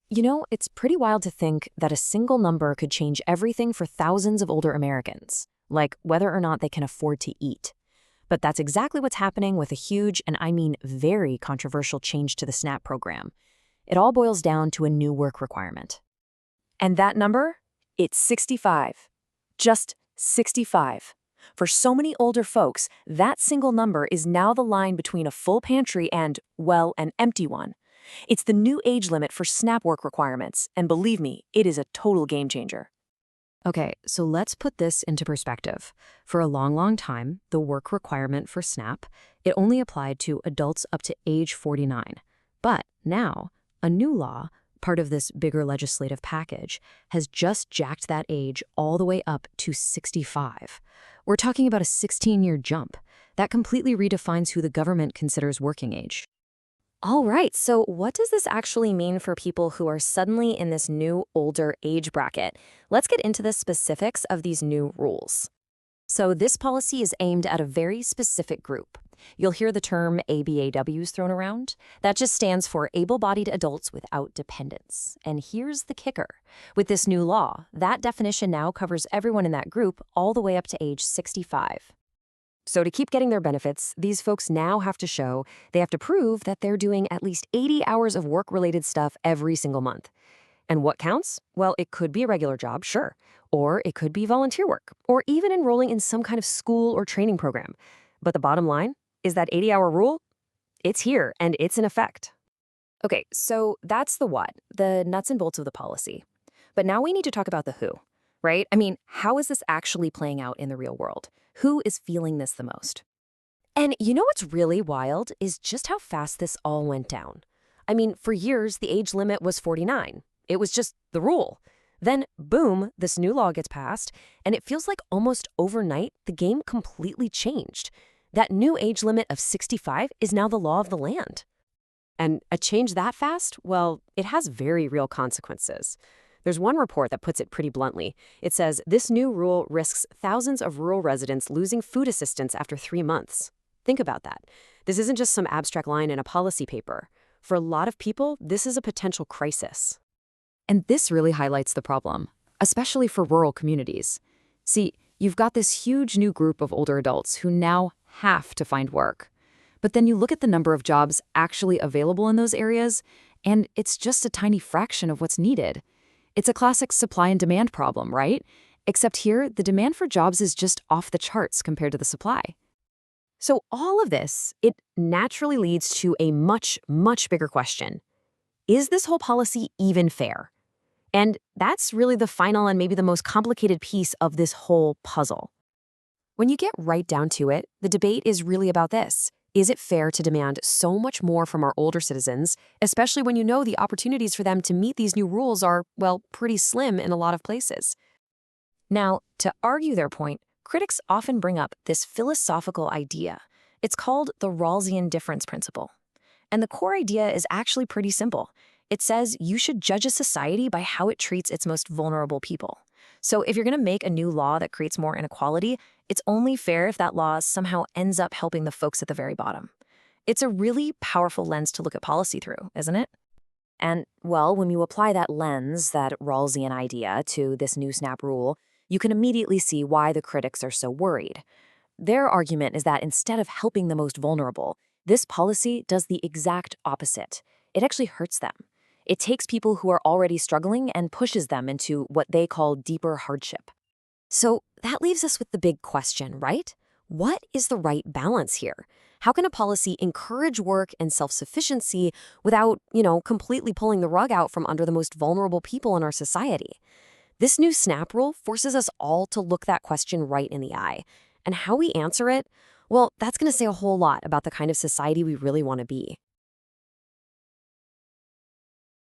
It's pretty wild to think that a single number could change everything for thousands of older Americans, like whether or not they can afford to eat. But that's exactly what's happening with a huge, and I mean very controversial change to the SNAP program. It all boils down to a new work requirement. And that number? It's 65. Just 65. For so many older folks, that single number is now the line between a full pantry and, well, an empty one. It's the new age limit for SNAP work requirements, and believe me, it is a total game changer. Okay, so let's put this into perspective. For a long time, the work requirement for SNAP, it only applied to adults up to age 49. But now, a new law, part of this bigger legislative package, has just jacked that age all the way up to 65. We're talking about a 16-year jump. That completely redefines who the government considers working age. All right, so what does this actually mean for people who are suddenly in this new, older age bracket? Let's get into the specifics of these new rules. So this policy is aimed at a very specific group. You'll hear the term ABAWs thrown around. That just stands for able-bodied adults without dependents. And here's the kicker. With this new law, that definition now covers everyone in that group all the way up to age 65. So to keep getting their benefits, these folks now have to prove that they're doing at least 80 hours of work-related stuff every single month. And what counts? Well, it could be a regular job, sure. Or it could be volunteer work, or even enrolling in some kind of school or training program. But the bottom line is that 80-hour rule, it's here and it's in effect. Okay, so that's the what, the nuts and bolts of the policy. But now we need to talk about the who, right? I mean, how is this actually playing out in the real world? Who is feeling this the most? And you know what's really wild is just how fast this all went down. I mean, for years, the age limit was 49. It was just the rule. Then, boom, this new law gets passed, and it feels like almost overnight, the game completely changed. That new age limit of 65 is now the law of the land. And a change that fast, well, it has very real consequences. There's one report that puts it pretty bluntly. It says, this new rule risks thousands of rural residents losing food assistance after 3 months. Think about that. This isn't just some abstract line in a policy paper. For a lot of people, this is a potential crisis. And this really highlights the problem, especially for rural communities. See, you've got this huge new group of older adults who now have to find work. But then you look at the number of jobs actually available in those areas, and it's just a tiny fraction of what's needed. It's a classic supply and demand problem, right? Except here, the demand for jobs is just off the charts compared to the supply. So all of this, it naturally leads to a much bigger question. Is this whole policy even fair? And that's really the final and maybe the most complicated piece of this whole puzzle. When you get right down to it, the debate is really about this. Is it fair to demand so much more from our older citizens, especially when you know the opportunities for them to meet these new rules are, well, pretty slim in a lot of places? Now, to argue their point, critics often bring up this philosophical idea. It's called the Rawlsian difference principle. And the core idea is actually pretty simple. It says you should judge a society by how it treats its most vulnerable people. So if you're going to make a new law that creates more inequality, it's only fair if that law somehow ends up helping the folks at the very bottom. It's a really powerful lens to look at policy through, isn't it? And, well, when you apply that lens, that Rawlsian idea, to this new SNAP rule, you can immediately see why the critics are so worried. Their argument is that instead of helping the most vulnerable, this policy does the exact opposite. It actually hurts them. It takes people who are already struggling and pushes them into what they call deeper hardship. So that leaves us with the big question, right? What is the right balance here? How can a policy encourage work and self-sufficiency without, completely pulling the rug out from under the most vulnerable people in our society? This new SNAP rule forces us all to look that question right in the eye. And how we answer it, well, that's going to say a whole lot about the kind of society we really want to be.